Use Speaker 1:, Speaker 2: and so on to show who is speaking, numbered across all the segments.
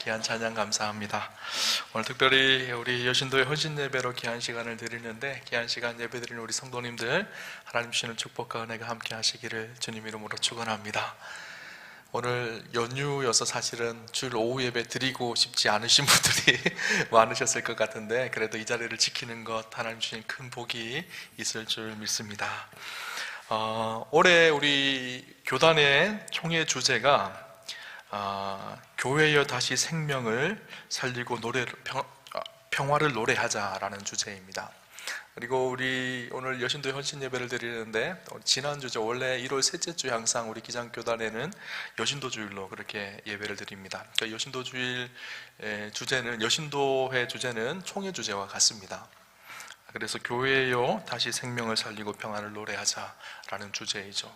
Speaker 1: 귀한 찬양 감사합니다. 오늘 특별히 우리 여신도의 헌신 예배로 귀한 시간을 드리는데, 귀한 시간 예배 드리는 우리 성도님들 하나님 주시는 축복과 은혜가 함께 하시기를 주님 이름으로 축원합니다. 오늘 연휴여서 사실은 주일 오후 예배 드리고 싶지 않으신 분들이 많으셨을 것 같은데, 그래도 이 자리를 지키는 것 하나님 주신 큰 복이 있을 줄 믿습니다. 올해 우리 교단의 총회 주제가 교회여 다시 생명을 살리고 평화를 노래하자라는 주제입니다. 그리고 우리 오늘 여신도의 헌신 예배를 드리는데, 지난주죠. 원래 1월 셋째 주 항상 우리 기장교단에는 여신도 주일로 그렇게 예배를 드립니다. 그러니까 여신도 주일 주제는, 여신도회 주제는 총회 주제와 같습니다. 그래서 교회여 다시 생명을 살리고 평화를 노래하자라는 주제이죠.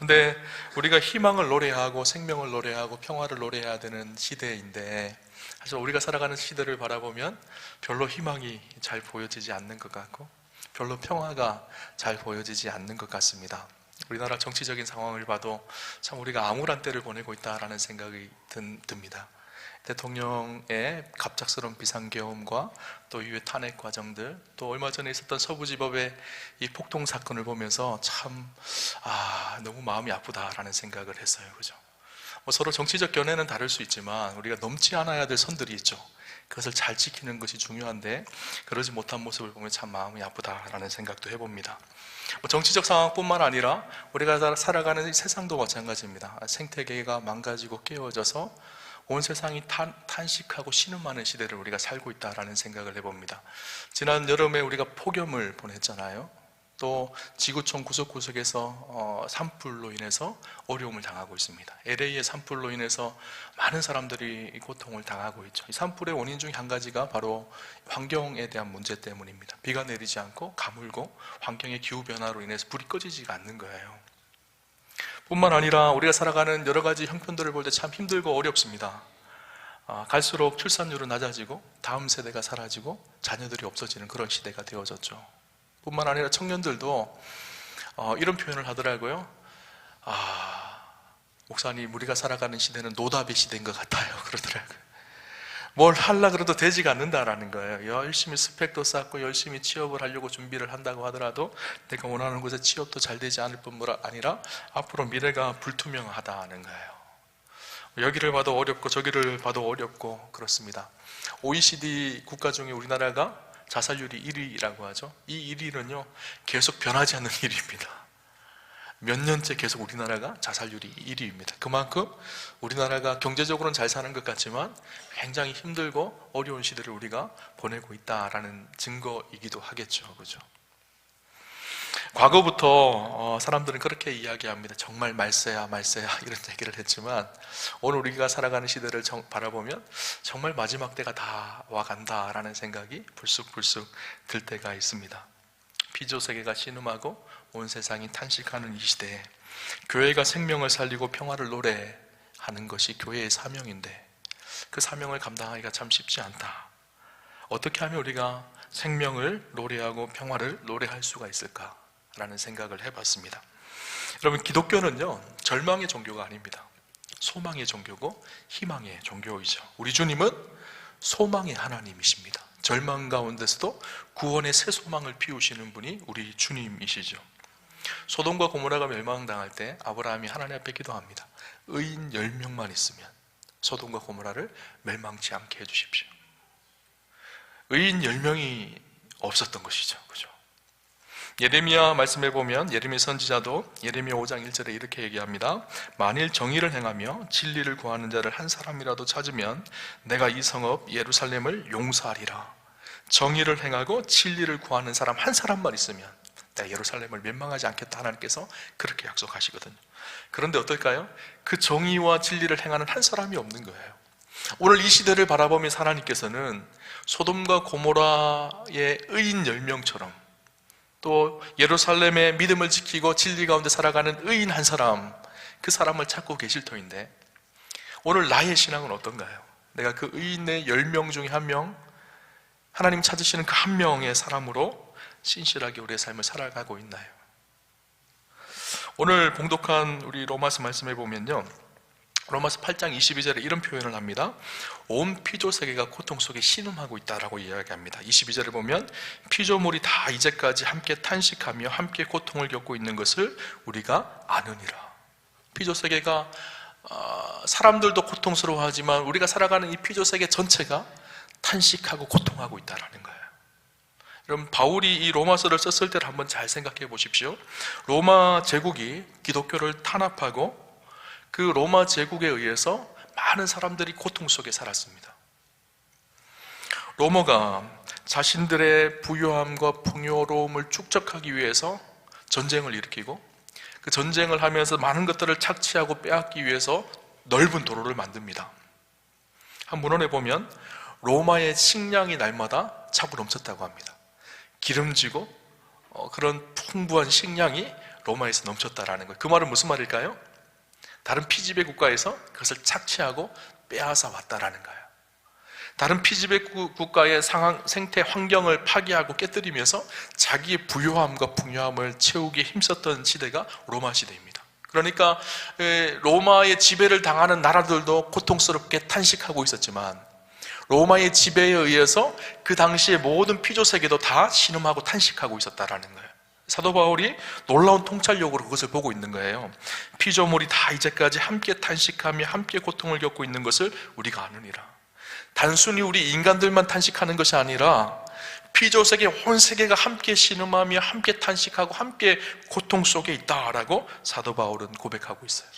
Speaker 1: 근데 우리가 희망을 노래하고 생명을 노래하고 평화를 노래해야 되는 시대인데, 사실 우리가 살아가는 시대를 바라보면 별로 희망이 잘 보여지지 않는 것 같고 별로 평화가 잘 보여지지 않는 것 같습니다. 우리나라 정치적인 상황을 봐도 참 우리가 암울한 때를 보내고 있다라는 생각이 듭니다. 대통령의 갑작스러운 비상계엄과 또 이후의 탄핵 과정들, 또 얼마 전에 있었던 서부지법의 이 폭동 사건을 보면서 참 너무 마음이 아프다라는 생각을 했어요. 그죠? 서로 정치적 견해는 다를 수 있지만 우리가 넘지 않아야 될 선들이 있죠. 그것을 잘 지키는 것이 중요한데 그러지 못한 모습을 보면 참 마음이 아프다라는 생각도 해봅니다. 정치적 상황뿐만 아니라 우리가 살아가는 이 세상도 마찬가지입니다. 생태계가 망가지고 깨어져서 온 세상이 탄식하고 신음하는 시대를 우리가 살고 있다라는 생각을 해봅니다. 지난 여름에 우리가 폭염을 보냈잖아요. 또 지구촌 구석구석에서 산불로 인해서 어려움을 당하고 있습니다. LA의 산불로 인해서 많은 사람들이 고통을 당하고 있죠. 이 산불의 원인 중 한 가지가 바로 환경에 대한 문제 때문입니다. 비가 내리지 않고 가물고 환경의 기후변화로 인해서 불이 꺼지지가 않는 거예요. 뿐만 아니라 우리가 살아가는 여러 가지 형편들을 볼 때 참 힘들고 어렵습니다. 갈수록 출산율은 낮아지고 다음 세대가 사라지고 자녀들이 없어지는 그런 시대가 되어졌죠. 뿐만 아니라 청년들도 이런 표현을 하더라고요. 목사님, 우리가 살아가는 시대는 노답의 시대인 것 같아요. 그러더라고요. 뭘 하려고 그래도 되지가 않는다라는 거예요. 열심히 스펙도 쌓고 열심히 취업을 하려고 준비를 한다고 하더라도 내가 원하는 곳에 취업도 잘 되지 않을 뿐만 아니라 앞으로 미래가 불투명하다는 거예요. 여기를 봐도 어렵고 저기를 봐도 어렵고 그렇습니다. OECD 국가 중에 우리나라가 자살률이 1위라고 하죠. 이 1위는요 계속 변하지 않는 일입니다. 몇 년째 계속 우리나라가 자살률이 1위입니다. 그만큼 우리나라가 경제적으로는 잘 사는 것 같지만 굉장히 힘들고 어려운 시대를 우리가 보내고 있다라는 증거이기도 하겠죠. 그죠? 과거부터 사람들은 그렇게 이야기합니다. 정말 말세야 이런 얘기를 했지만 오늘 우리가 살아가는 시대를 바라보면 정말 마지막 때가 다 와간다라는 생각이 불쑥불쑥 들 때가 있습니다. 피조세계가 신음하고 온 세상이 탄식하는 이 시대에 교회가 생명을 살리고 평화를 노래하는 것이 교회의 사명인데 그 사명을 감당하기가 참 쉽지 않다. 어떻게 하면 우리가 생명을 노래하고 평화를 노래할 수가 있을까라는 생각을 해봤습니다. 여러분, 기독교는요 절망의 종교가 아닙니다. 소망의 종교고 희망의 종교이죠. 우리 주님은 소망의 하나님이십니다. 절망 가운데서도 구원의 새 소망을 피우시는 분이 우리 주님이시죠. 소돔과 고모라가 멸망당할 때 아브라함이 하나님 앞에 기도합니다. 의인 10명만 있으면 소돔과 고모라를 멸망치 않게 해주십시오. 의인 10명이 없었던 것이죠. 그죠? 예레미야 말씀해 보면 예레미야 선지자도 예레미야 5장 1절에 이렇게 얘기합니다. 만일 정의를 행하며 진리를 구하는 자를 한 사람이라도 찾으면 내가 이 성읍 예루살렘을 용서하리라. 정의를 행하고 진리를 구하는 사람 한 사람만 있으면 내가 예루살렘을 멸망하지 않겠다. 하나님께서 그렇게 약속하시거든요. 그런데 어떨까요? 그 정의와 진리를 행하는 한 사람이 없는 거예요. 오늘 이 시대를 바라보면서 하나님께서는 소돔과 고모라의 의인 10명처럼 또 예루살렘의 믿음을 지키고 진리 가운데 살아가는 의인 한 사람, 그 사람을 찾고 계실 터인데 오늘 나의 신앙은 어떤가요? 내가 그 의인의 10명 중에 한 명, 하나님 찾으시는 그 한 명의 사람으로 신실하게 우리의 삶을 살아가고 있나요? 오늘 봉독한 우리 로마서 말씀해 보면요 로마서 8장 22절에 이런 표현을 합니다. 온 피조세계가 고통 속에 신음하고 있다라고 이야기합니다. 22절을 보면 피조물이 다 이제까지 함께 탄식하며 함께 고통을 겪고 있는 것을 우리가 아느니라. 피조세계가 사람들도 고통스러워하지만 우리가 살아가는 이 피조세계 전체가 탄식하고 고통하고 있다는 거예요. 여러분, 바울이 이 로마서를 썼을 때를 한번 잘 생각해 보십시오. 로마 제국이 기독교를 탄압하고 그 로마 제국에 의해서 많은 사람들이 고통 속에 살았습니다. 로마가 자신들의 부유함과 풍요로움을 축적하기 위해서 전쟁을 일으키고 그 전쟁을 하면서 많은 것들을 착취하고 빼앗기 위해서 넓은 도로를 만듭니다. 한 문헌에 보면 로마의 식량이 날마다 차고 넘쳤다고 합니다. 기름지고 그런 풍부한 식량이 로마에서 넘쳤다라는 거예요. 그 말은 무슨 말일까요? 다른 피지배 국가에서 그것을 착취하고 빼앗아 왔다라는 거예요. 다른 피지배 국가의 생태 환경을 파괴하고 깨뜨리면서 자기의 부유함과 풍요함을 채우기에 힘썼던 시대가 로마 시대입니다. 그러니까 로마의 지배를 당하는 나라들도 고통스럽게 탄식하고 있었지만 로마의 지배에 의해서 그 당시의 모든 피조세계도 다 신음하고 탄식하고 있었다라는 거예요. 사도 바울이 놀라운 통찰력으로 그것을 보고 있는 거예요. 피조물이 다 이제까지 함께 탄식하며 함께 고통을 겪고 있는 것을 우리가 아느니라. 단순히 우리 인간들만 탄식하는 것이 아니라 피조세계 온 세계가 함께 신음하며 함께 탄식하고 함께 고통 속에 있다라고 사도 바울은 고백하고 있어요.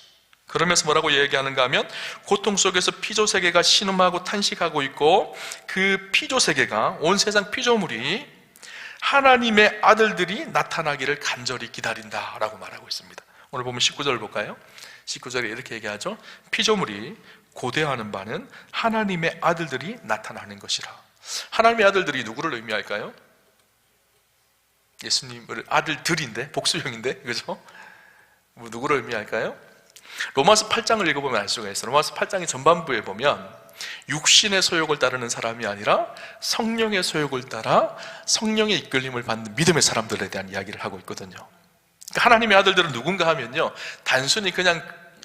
Speaker 1: 그러면서 뭐라고 얘기하는가 하면 고통 속에서 피조세계가 신음하고 탄식하고 있고 그 피조세계가 온 세상 피조물이 하나님의 아들들이 나타나기를 간절히 기다린다라고 말하고 있습니다. 오늘 보면 19절 볼까요? 19절에 이렇게 얘기하죠. 피조물이 고대하는 바는 하나님의 아들들이 나타나는 것이라. 하나님의 아들들이 누구를 의미할까요? 예수님을 아들들인데 복수형인데 그죠? 누구를 의미할까요? 로마서 8장을 읽어보면 알 수가 있어요. 로마서 8장의 전반부에 보면 육신의 소욕을 따르는 사람이 아니라 성령의 소욕을 따라 성령의 이끌림을 받는 믿음의 사람들에 대한 이야기를 하고 있거든요. 그러니까 하나님의 아들들은 누군가 하면요, 단순히 그냥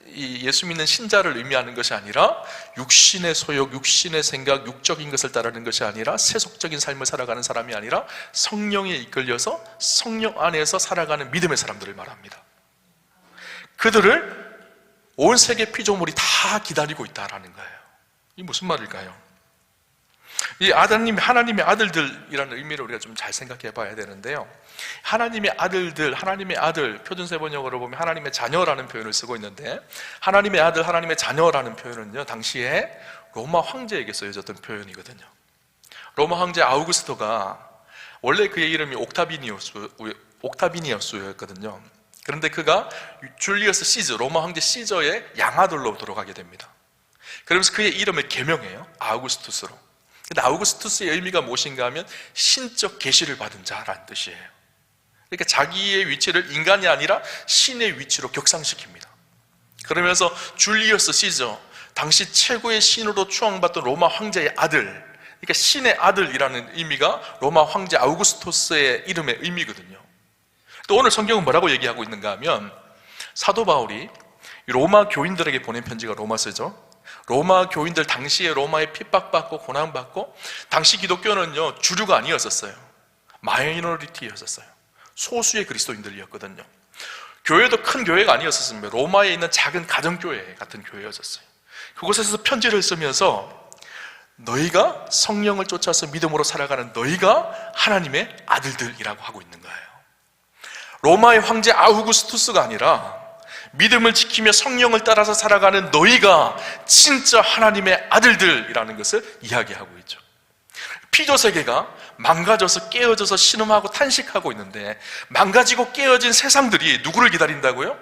Speaker 1: 이 예수 믿는 신자를 의미하는 것이 아니라 육신의 소욕, 육신의 생각, 육적인 것을 따르는 것이 아니라 세속적인 삶을 살아가는 사람이 아니라 성령에 이끌려서 성령 안에서 살아가는 믿음의 사람들을 말합니다. 그들을 온 세계 피조물이 다 기다리고 있다라는 거예요. 이 무슨 말일까요? 이 하나님의 아들들이라는 의미를 우리가 좀 잘 생각해 봐야 되는데요. 하나님의 아들들, 하나님의 아들, 표준세 번역으로 보면 하나님의 자녀라는 표현을 쓰고 있는데 하나님의 아들, 하나님의 자녀라는 표현은요, 당시에 로마 황제에게 쓰여졌던 표현이거든요. 로마 황제 아우구스토가 원래 그의 이름이 옥타비니우스였거든요. 그런데 그가 줄리어스 시저, 로마 황제 시저의 양아들로 들어가게 됩니다. 그러면서 그의 이름을 개명해요. 아우구스투스로. 근데 아우구스투스의 의미가 무엇인가 하면 신적 계시를 받은 자라는 뜻이에요. 그러니까 자기의 위치를 인간이 아니라 신의 위치로 격상시킵니다. 그러면서 줄리어스 시저, 당시 최고의 신으로 추앙받던 로마 황제의 아들, 그러니까 신의 아들이라는 의미가 로마 황제 아우구스토스의 이름의 의미거든요. 또 오늘 성경은 뭐라고 얘기하고 있는가 하면 사도 바울이 로마 교인들에게 보낸 편지가 로마서죠. 로마 교인들, 당시에 로마에 핍박받고 고난받고, 당시 기독교는요 주류가 아니었었어요. 마이너리티였었어요. 소수의 그리스도인들이었거든요. 교회도 큰 교회가 아니었었습니다. 로마에 있는 작은 가정교회 같은 교회였었어요. 그곳에서 편지를 쓰면서 너희가 성령을 쫓아서 믿음으로 살아가는 너희가 하나님의 아들들이라고 하고 있는 거예요. 로마의 황제 아우구스투스가 아니라 믿음을 지키며 성령을 따라서 살아가는 너희가 진짜 하나님의 아들들이라는 것을 이야기하고 있죠. 피조세계가 망가져서 깨어져서 신음하고 탄식하고 있는데 망가지고 깨어진 세상들이 누구를 기다린다고요?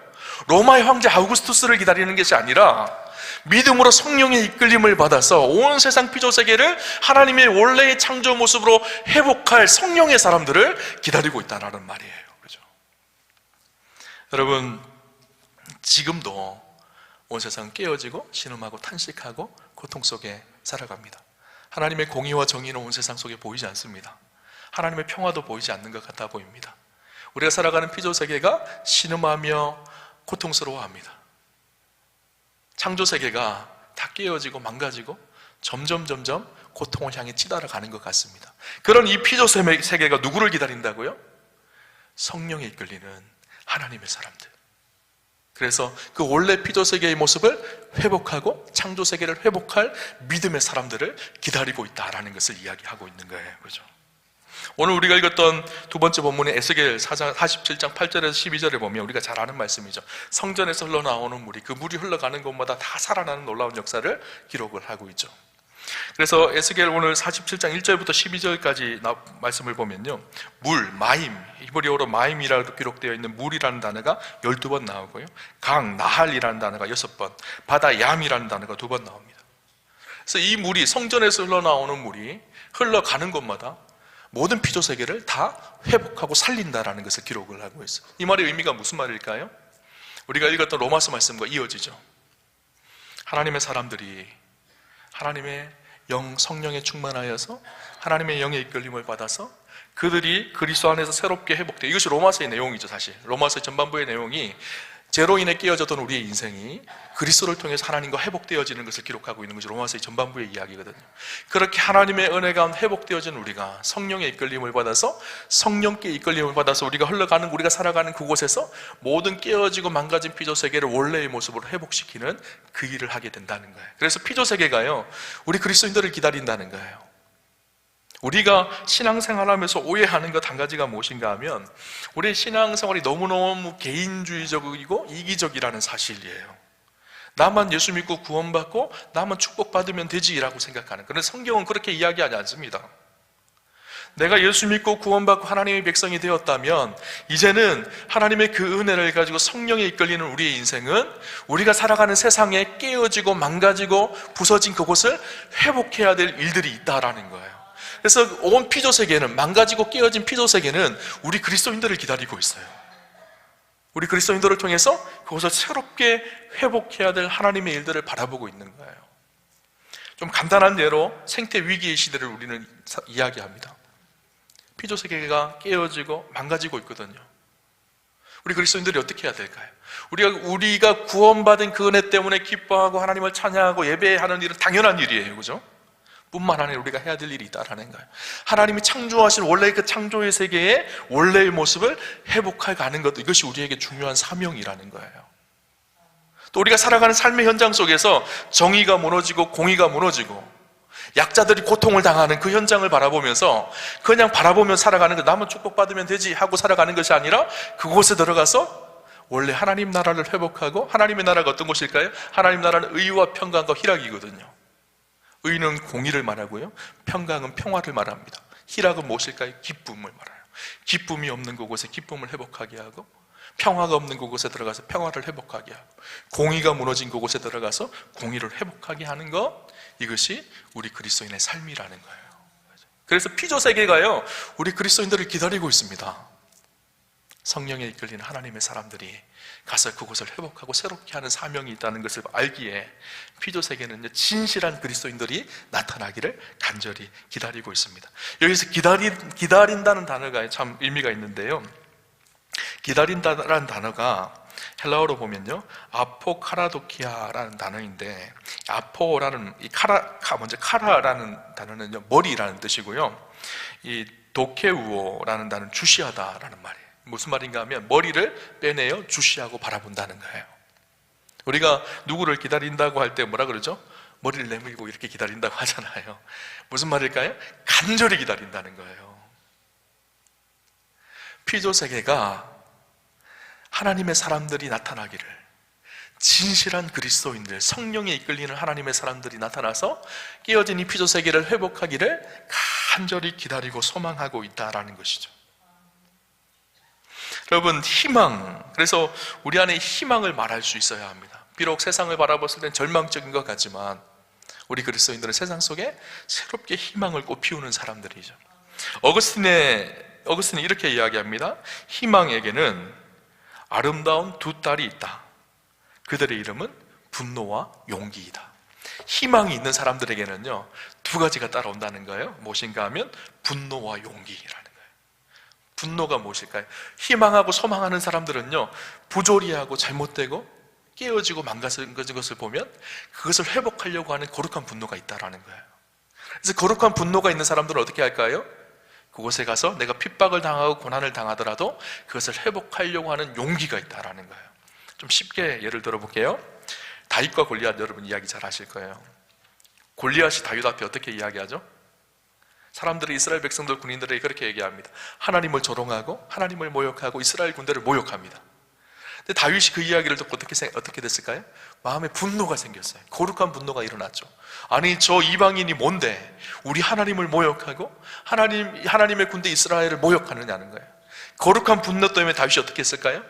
Speaker 1: 로마의 황제 아우구스투스를 기다리는 것이 아니라 믿음으로 성령의 이끌림을 받아서 온 세상 피조세계를 하나님의 원래의 창조 모습으로 회복할 성령의 사람들을 기다리고 있다는 말이에요. 그렇죠? 여러분, 지금도 온 세상 깨어지고 신음하고 탄식하고 고통 속에 살아갑니다. 하나님의 공의와 정의는 온 세상 속에 보이지 않습니다. 하나님의 평화도 보이지 않는 것 같아 보입니다. 우리가 살아가는 피조세계가 신음하며 고통스러워합니다. 창조세계가 다 깨어지고 망가지고 점점 고통을 향해 치달아가는 것 같습니다. 그런 이 피조세계가 누구를 기다린다고요? 성령에 이끌리는 하나님의 사람들. 그래서 그 원래 피조세계의 모습을 회복하고 창조세계를 회복할 믿음의 사람들을 기다리고 있다라는 것을 이야기하고 있는 거예요. 그죠? 오늘 우리가 읽었던 두 번째 본문의 에스겔 47장 8절에서 12절에 보면 우리가 잘 아는 말씀이죠. 성전에서 흘러나오는 물이, 그 물이 흘러가는 곳마다 다 살아나는 놀라운 역사를 기록을 하고 있죠. 그래서 에스겔 오늘 47장 1절부터 12절까지 말씀을 보면요, 물, 마임, 히브리어로 마임이라고 기록되어 있는 물이라는 단어가 12번 나오고요, 강, 나할이라는 단어가 6번, 바다, 얌이라는 단어가 2번 나옵니다. 그래서 이 물이, 성전에서 흘러나오는 물이 흘러가는 곳마다 모든 피조세계를 다 회복하고 살린다라는 것을 기록을 하고 있어요. 이 말의 의미가 무슨 말일까요? 우리가 읽었던 로마서 말씀과 이어지죠. 하나님의 사람들이 하나님의 영, 성령에 충만하여서 하나님의 영의 이끌림을 받아서 그들이 그리스도 안에서 새롭게 회복돼. 이것이 로마서의 내용이죠. 사실 로마서 전반부의 내용이 죄로 인해 깨어졌던 우리의 인생이 그리스도를 통해서 하나님과 회복되어지는 것을 기록하고 있는 것이 로마서의 전반부의 이야기거든요. 그렇게 하나님의 은혜 가운데 회복되어진 우리가 성령의 이끌림을 받아서, 성령께 이끌림을 받아서 우리가 흘러가는, 우리가 살아가는 그곳에서 모든 깨어지고 망가진 피조세계를 원래의 모습으로 회복시키는 그 일을 하게 된다는 거예요. 그래서 피조세계가요, 우리 그리스도인들을 기다린다는 거예요. 우리가 신앙생활하면서 오해하는 것 한 가지가 무엇인가 하면, 우리의 신앙생활이 너무너무 개인주의적이고 이기적이라는 사실이에요. 나만 예수 믿고 구원받고 나만 축복받으면 되지라고 생각하는. 그런데 성경은 그렇게 이야기하지 않습니다. 내가 예수 믿고 구원받고 하나님의 백성이 되었다면 이제는 하나님의 그 은혜를 가지고 성령에 이끌리는 우리의 인생은 우리가 살아가는 세상에 깨어지고 망가지고 부서진 그곳을 회복해야 될 일들이 있다라는 거예요. 그래서 온 피조세계는, 망가지고 깨어진 피조세계는 우리 그리스도인들을 기다리고 있어요. 우리 그리스도인들을 통해서 그것을 새롭게 회복해야 될 하나님의 일들을 바라보고 있는 거예요. 좀 간단한 예로 생태 위기의 시대를 우리는 이야기합니다. 피조세계가 깨어지고 망가지고 있거든요. 우리 그리스도인들이 어떻게 해야 될까요? 우리가 구원받은 그 은혜 때문에 기뻐하고 하나님을 찬양하고 예배하는 일은 당연한 일이에요. 그죠? 뿐만 아니라 우리가 해야 될 일이 있다라는 거예요. 하나님이 창조하신 원래의 그 창조의 세계의 원래의 모습을 회복해가는 것, 이것이 우리에게 중요한 사명이라는 거예요. 또 우리가 살아가는 삶의 현장 속에서 정의가 무너지고 공의가 무너지고 약자들이 고통을 당하는 그 현장을 바라보면서 그냥 바라보며 살아가는 것, 나만 축복받으면 되지 하고 살아가는 것이 아니라 그곳에 들어가서 원래 하나님 나라를 회복하고, 하나님의 나라가 어떤 곳일까요? 하나님 나라는 의와 평강과 희락이거든요. 의는 공의를 말하고요, 평강은 평화를 말합니다. 희락은 무엇일까요? 기쁨을 말해요. 기쁨이 없는 그곳에 기쁨을 회복하게 하고, 평화가 없는 그곳에 들어가서 평화를 회복하게 하고, 공의가 무너진 그곳에 들어가서 공의를 회복하게 하는 것, 이것이 우리 그리스도인의 삶이라는 거예요. 그래서 피조세계가요, 우리 그리스도인들을 기다리고 있습니다. 성령에 이끌리는 하나님의 사람들이 가서 그곳을 회복하고 새롭게 하는 사명이 있다는 것을 알기에 피조세계는 진실한 그리스도인들이 나타나기를 간절히 기다리고 있습니다. 여기서 기다린다는 단어가 참 의미가 있는데요, 기다린다는 단어가 헬라어로 보면요, 아포카라도키아라는 단어인데, 아포라는 먼저 카라라는 단어는요, 머리라는 뜻이고요, 이 도케우오라는 단어는 주시하다라는 말이에요. 무슨 말인가 하면 머리를 빼내어 주시하고 바라본다는 거예요. 우리가 누구를 기다린다고 할 때 뭐라 그러죠? 머리를 내밀고 이렇게 기다린다고 하잖아요. 무슨 말일까요? 간절히 기다린다는 거예요. 피조세계가 하나님의 사람들이 나타나기를, 진실한 그리스도인들, 성령에 이끌리는 하나님의 사람들이 나타나서 깨어진 이 피조세계를 회복하기를 간절히 기다리고 소망하고 있다라는 것이죠. 여러분, 희망, 그래서 우리 안에 희망을 말할 수 있어야 합니다. 비록 세상을 바라봤을 땐 절망적인 것 같지만 우리 그리스도인들은 세상 속에 새롭게 희망을 꽃피우는 사람들이죠. 어거스틴이 이렇게 이야기합니다. 희망에게는 아름다운 두 딸이 있다. 그들의 이름은 분노와 용기이다. 희망이 있는 사람들에게는요, 두 가지가 따라온다는 거예요. 무엇인가 하면 분노와 용기라는 거예요. 분노가 무엇일까요? 희망하고 소망하는 사람들은요, 부조리하고 잘못되고 깨어지고 망가진 것을 보면 그것을 회복하려고 하는 거룩한 분노가 있다라는 거예요. 그래서 거룩한 분노가 있는 사람들은 어떻게 할까요? 그곳에 가서 내가 핍박을 당하고 고난을 당하더라도 그것을 회복하려고 하는 용기가 있다라는 거예요. 좀 쉽게 예를 들어볼게요. 다윗과 골리앗, 여러분 이야기 잘 아실 거예요. 골리앗이 다윗 앞에 어떻게 이야기하죠? 사람들이 이스라엘 백성들, 군인들에게 그렇게 얘기합니다. 하나님을 조롱하고 하나님을 모욕하고 이스라엘 군대를 모욕합니다. 근데 다윗이 그 이야기를 듣고 어떻게 됐을까요? 마음에 분노가 생겼어요. 거룩한 분노가 일어났죠. 아니, 저 이방인이 뭔데 우리 하나님을 모욕하고 하나님의 군대 이스라엘을 모욕하느냐는 거예요. 거룩한 분노 때문에 다윗이 어떻게 했을까요?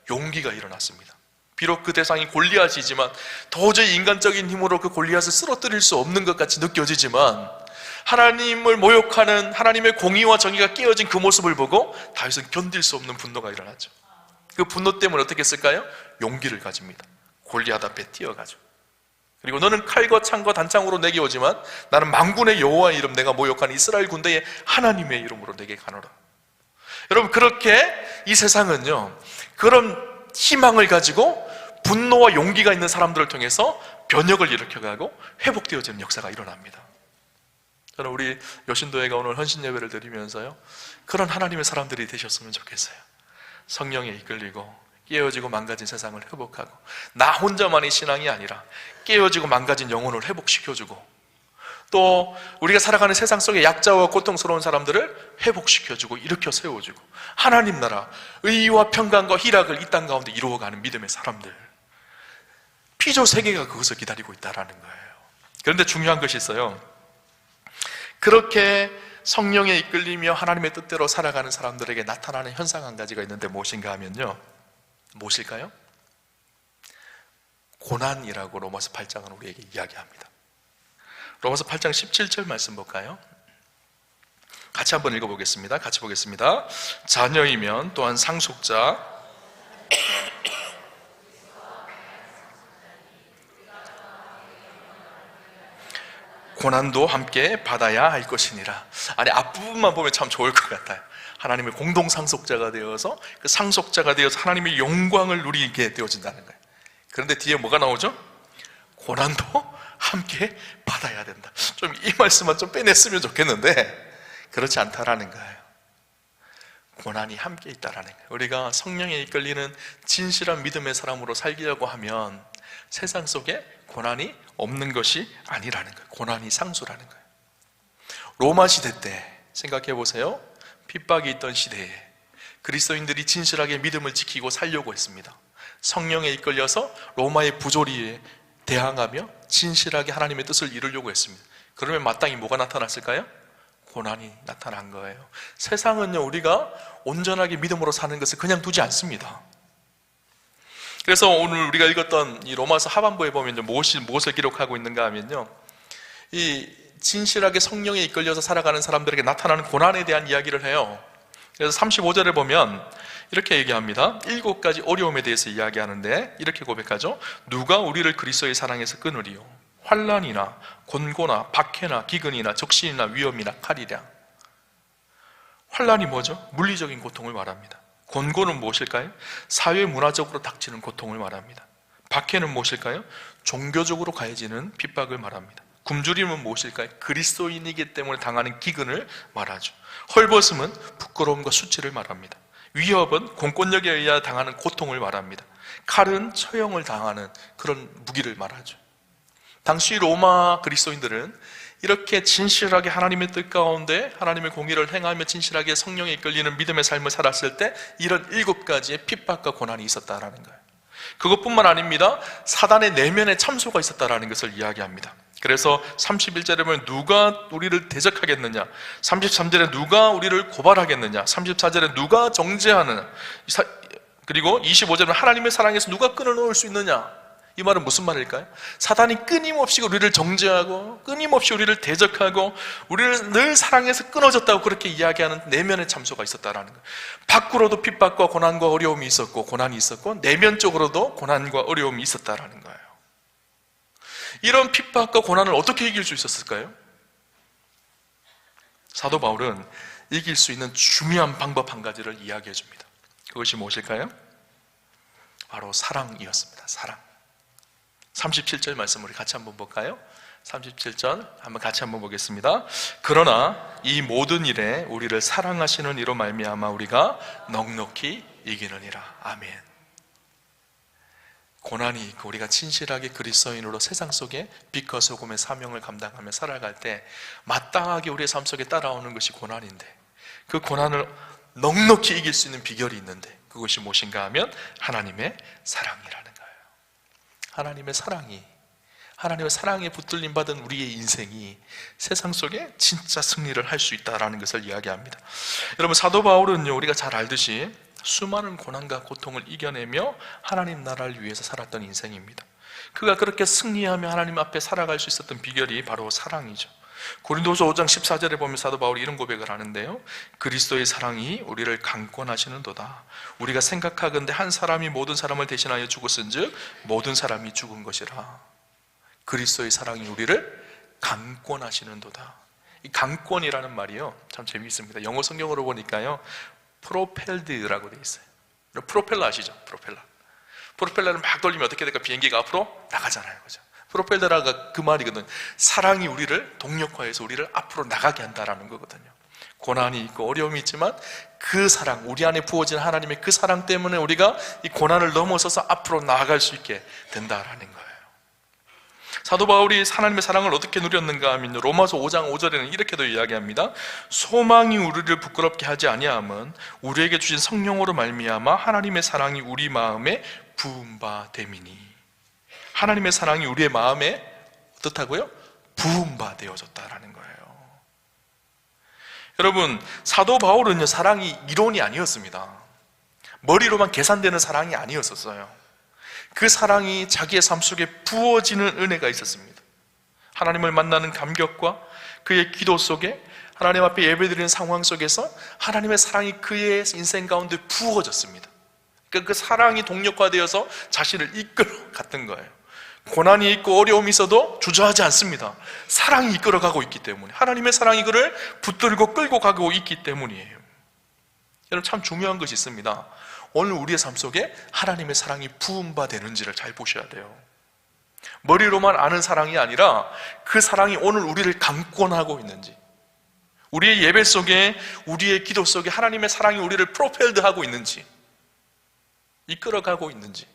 Speaker 1: 용기가 일어났습니다. 비록 그 대상이 골리앗이지만 도저히 인간적인 힘으로 그 골리앗을 쓰러뜨릴 수 없는 것 같이 느껴지지만 하나님을 모욕하는 하나님의 공의와 정의가 깨어진 그 모습을 보고 다윗은 견딜 수 없는 분노가 일어났죠. 그 분노 때문에 어떻게 했을까요? 용기를 가집니다. 골리앗 앞에 뛰어가죠. 그리고 너는 칼과 창과 단창으로 내게 오지만 나는 만군의 여호와의 이름, 내가 모욕한 이스라엘 군대의 하나님의 이름으로 내게 가노라. 여러분, 그렇게 이 세상은요, 그런 희망을 가지고 분노와 용기가 있는 사람들을 통해서 변혁을 일으켜가고 회복되어지는 역사가 일어납니다. 저는 우리 여신도회가 오늘 헌신 예배를 드리면서요, 그런 하나님의 사람들이 되셨으면 좋겠어요. 성령에 이끌리고 깨어지고 망가진 세상을 회복하고, 나 혼자만의 신앙이 아니라 깨어지고 망가진 영혼을 회복시켜주고, 또 우리가 살아가는 세상 속에 약자와 고통스러운 사람들을 회복시켜주고 일으켜 세워주고, 하나님 나라 의와 평강과 희락을 이 땅 가운데 이루어가는 믿음의 사람들, 피조 세계가 그것을 기다리고 있다는 거예요. 그런데 중요한 것이 있어요. 그렇게 성령에 이끌리며 하나님의 뜻대로 살아가는 사람들에게 나타나는 현상 한 가지가 있는데 무엇인가 하면요, 무엇일까요? 고난이라고 로마서 8장은 우리에게 이야기합니다. 로마서 8장 17절 말씀 볼까요? 같이 한번 읽어보겠습니다. 같이 보겠습니다. 자녀이면 또한 상속자, 고난도 함께 받아야 할 것이니라. 아니, 앞부분만 보면 참 좋을 것 같아요. 하나님의 공동 상속자가 되어서 그 상속자가 되어서 하나님의 영광을 누리게 되어진다는 거예요. 그런데 뒤에 뭐가 나오죠? 고난도 함께 받아야 된다. 좀 이 말씀만 좀 빼냈으면 좋겠는데 그렇지 않다라는 거예요. 고난이 함께 있다라는 거예요. 우리가 성령에 이끌리는 진실한 믿음의 사람으로 살려고 하면 세상 속에 고난이 없는 것이 아니라는 거예요. 고난이 상수라는 거예요. 로마 시대 때 생각해 보세요. 핍박이 있던 시대에 그리스도인들이 진실하게 믿음을 지키고 살려고 했습니다. 성령에 이끌려서 로마의 부조리에 대항하며 진실하게 하나님의 뜻을 이루려고 했습니다. 그러면 마땅히 뭐가 나타났을까요? 고난이 나타난 거예요. 세상은요, 우리가 온전하게 믿음으로 사는 것을 그냥 두지 않습니다. 그래서 오늘 우리가 읽었던 이 로마서 하반부에 보면 무엇을 기록하고 있는가 하면요, 이 진실하게 성령에 이끌려서 살아가는 사람들에게 나타나는 고난에 대한 이야기를 해요. 그래서 35절에 보면 이렇게 얘기합니다. 7가지 어려움에 대해서 이야기하는데 이렇게 고백하죠. 누가 우리를 그리스도의 사랑에서 끊으리요? 환난이나 곤고나 박해나 기근이나 적신이나 위험이나 칼이랴. 환난이 뭐죠? 물리적인 고통을 말합니다. 곤고는 무엇일까요? 사회 문화적으로 닥치는 고통을 말합니다. 박해는 무엇일까요? 종교적으로 가해지는 핍박을 말합니다. 굶주림은 무엇일까요? 그리스도인이기 때문에 당하는 기근을 말하죠. 헐벗음은 부끄러움과 수치를 말합니다. 위협은 공권력에 의해 당하는 고통을 말합니다. 칼은 처형을 당하는 그런 무기를 말하죠. 당시 로마 그리스도인들은 이렇게 진실하게 하나님의 뜻 가운데 하나님의 공의를 행하며 진실하게 성령에 이끌리는 믿음의 삶을 살았을 때 이런 7가지의 핍박과 고난이 있었다라는 거예요. 그것뿐만 아닙니다. 사단의 내면에 참소가 있었다라는 것을 이야기합니다. 그래서 31절에 보면 누가 우리를 대적하겠느냐, 33절에 누가 우리를 고발하겠느냐, 34절에 누가 정죄하느냐, 그리고 25절에 하나님의 사랑에서 누가 끊어놓을 수 있느냐. 이 말은 무슨 말일까요? 사단이 끊임없이 우리를 정죄하고 끊임없이 우리를 대적하고 우리를 늘 사랑해서 끊어졌다고 그렇게 이야기하는 내면의 참소가 있었다라는 거예요. 밖으로도 핍박과 고난과 어려움이 있었고 고난이 있었고 내면적으로도 고난과 어려움이 있었다라는 거예요. 이런 핍박과 고난을 어떻게 이길 수 있었을까요? 사도 바울은 이길 수 있는 중요한 방법 한 가지를 이야기해 줍니다. 그것이 무엇일까요? 바로 사랑이었습니다. 사랑. 37절 말씀 우리 같이 한번 볼까요? 37절 한번 같이 한번 보겠습니다. 그러나 이 모든 일에 우리를 사랑하시는 이로 말미암아 우리가 넉넉히 이기느니라. 아멘. 고난이 있고 우리가 진실하게 그리스도인으로 세상 속에 빛과 소금의 사명을 감당하며 살아갈 때 마땅하게 우리의 삶 속에 따라오는 것이 고난인데, 그 고난을 넉넉히 이길 수 있는 비결이 있는데 그것이 무엇인가 하면 하나님의 사랑이라는 거예요. 하나님의 사랑에 붙들림 받은 우리의 인생이 세상 속에 진짜 승리를 할 수 있다는 것을 이야기합니다. 여러분, 사도 바울은요, 우리가 잘 알듯이 수많은 고난과 고통을 이겨내며 하나님 나라를 위해서 살았던 인생입니다. 그가 그렇게 승리하며 하나님 앞에 살아갈 수 있었던 비결이 바로 사랑이죠. 고린도서 5장 14절에 보면 사도 바울이 이런 고백을 하는데요, 그리스도의 사랑이 우리를 강권하시는도다. 우리가 생각하건대 한 사람이 모든 사람을 대신하여 죽었은즉 모든 사람이 죽은 것이라. 그리스도의 사랑이 우리를 강권하시는도다. 이 강권이라는 말이요, 참 재미있습니다. 영어 성경으로 보니까요, 프로펠드라고 되어 있어요. 프로펠러 아시죠? 프로펠러를 막 돌리면 어떻게 될까? 비행기가 앞으로 나가잖아요, 그죠? 프로펠러가 그 말이거든요. 사랑이 우리를 동력화해서 우리를 앞으로 나가게 한다라는 거거든요. 고난이 있고 어려움이 있지만 그 사랑, 우리 안에 부어진 하나님의 그 사랑 때문에 우리가 이 고난을 넘어서서 앞으로 나아갈 수 있게 된다라는 거예요. 사도 바울이 하나님의 사랑을 어떻게 누렸는가 하면 로마서 5장 5절에는 이렇게도 이야기합니다. 소망이 우리를 부끄럽게 하지 아니함은 우리에게 주신 성령으로 말미암아 하나님의 사랑이 우리 마음에 부은 바 됨이니. 하나님의 사랑이 우리의 마음에 어떻다고요? 부은 바 되어졌다라는 거예요. 여러분, 사도 바울은요, 사랑이 이론이 아니었습니다. 머리로만 계산되는 사랑이 아니었었어요. 그 사랑이 자기의 삶 속에 부어지는 은혜가 있었습니다. 하나님을 만나는 감격과 그의 기도 속에, 하나님 앞에 예배드리는 상황 속에서 하나님의 사랑이 그의 인생 가운데 부어졌습니다. 그러니까 그 사랑이 동력화되어서 자신을 이끌어갔던 거예요. 고난이 있고 어려움이 있어도 주저하지 않습니다. 사랑이 이끌어가고 있기 때문에, 하나님의 사랑이 그를 붙들고 끌고 가고 있기 때문이에요. 여러분, 참 중요한 것이 있습니다. 오늘 우리의 삶 속에 하나님의 사랑이 부은 바 되는지를 잘 보셔야 돼요. 머리로만 아는 사랑이 아니라 그 사랑이 오늘 우리를 강권하고 있는지, 우리의 예배 속에, 우리의 기도 속에 하나님의 사랑이 우리를 프로펠드하고 있는지, 이끌어가고 있는지.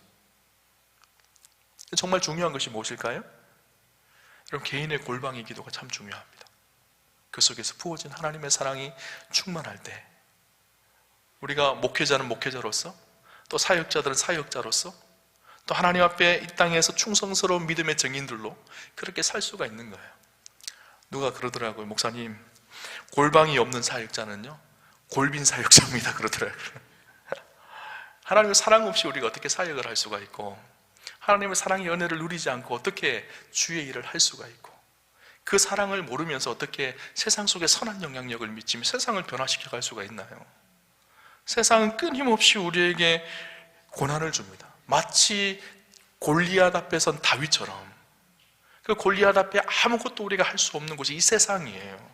Speaker 1: 정말 중요한 것이 무엇일까요? 여러분, 개인의 골방의 기도가 참 중요합니다. 그 속에서 부어진 하나님의 사랑이 충만할 때 우리가 목회자는 목회자로서, 또 사역자들은 사역자로서, 또 하나님 앞에 이 땅에서 충성스러운 믿음의 증인들로 그렇게 살 수가 있는 거예요. 누가 그러더라고요. 목사님, 골방이 없는 사역자는요, 골빈 사역자입니다, 그러더라고요. 하나님의 사랑 없이 우리가 어떻게 사역을 할 수가 있고, 하나님의 사랑의 은혜를 누리지 않고 어떻게 주의 일을 할 수가 있고, 그 사랑을 모르면서 어떻게 세상 속에 선한 영향력을 미치며 세상을 변화시켜 갈 수가 있나요? 세상은 끊임없이 우리에게 고난을 줍니다. 마치 골리앗 앞에 선 다윗처럼. 그 골리앗 앞에 아무것도 우리가 할 수 없는 곳이 이 세상이에요.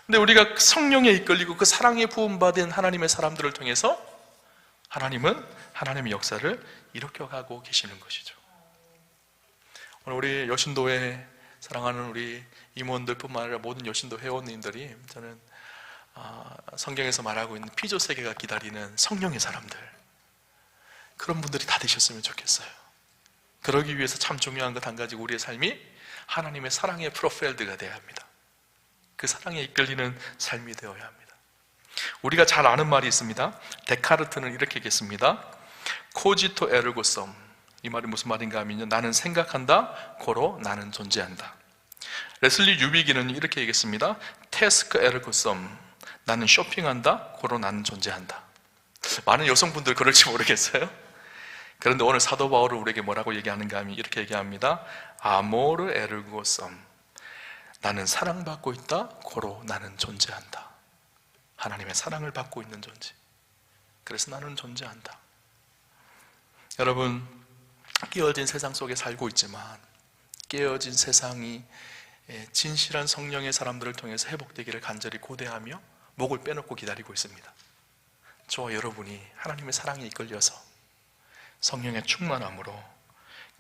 Speaker 1: 근데 우리가 성령에 이끌리고 그 사랑에 부음받은 하나님의 사람들을 통해서 하나님은 하나님의 역사를 일으켜가고 계시는 것이죠. 오늘 우리 여신도회 사랑하는 우리 임원들뿐만 아니라 모든 여신도 회원님들이, 저는 성경에서 말하고 있는 피조 세계가 기다리는 성령의 사람들, 그런 분들이 다 되셨으면 좋겠어요. 그러기 위해서 참 중요한 것 한 가지, 우리의 삶이 하나님의 사랑의 프로펠드가 되어야 합니다. 그 사랑에 이끌리는 삶이 되어야 합니다. 우리가 잘 아는 말이 있습니다. 데카르트는 이렇게 얘기했습니다. 코지토 에르고 섬. 이 말이 무슨 말인가 하면요, 나는 생각한다, 고로 나는 존재한다. 레슬리 유비기는 이렇게 얘기했습니다. 테스크 에르고 섬. 나는 쇼핑한다, 고로 나는 존재한다. 많은 여성분들 그럴지 모르겠어요. 그런데 오늘 사도 바울은 우리에게 뭐라고 얘기하는가 하면 이렇게 얘기합니다. 아모르 에르고 섬. 나는 사랑받고 있다, 고로 나는 존재한다. 하나님의 사랑을 받고 있는 존재. 그래서 나는 존재한다. 여러분, 깨어진 세상 속에 살고 있지만 깨어진 세상이 진실한 성령의 사람들을 통해서 회복되기를 간절히 고대하며 목을 빼놓고 기다리고 있습니다. 저와 여러분이 하나님의 사랑에 이끌려서 성령의 충만함으로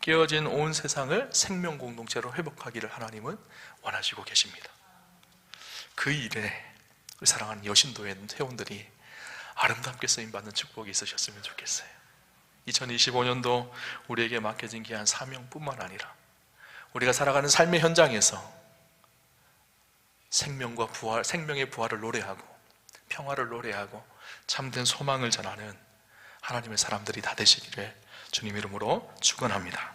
Speaker 1: 깨어진 온 세상을 생명 공동체로 회복하기를 하나님은 원하시고 계십니다. 그 일에 우리 사랑하는 여신도의 회원들이 아름답게 쓰임받는 축복이 있으셨으면 좋겠어요. 2025년도 우리에게 맡겨진 귀한 사명뿐만 아니라 우리가 살아가는 삶의 현장에서 생명과 부활, 생명의 부활을 노래하고 평화를 노래하고 참된 소망을 전하는 하나님의 사람들이 다 되시기를 주님 이름으로 축원합니다.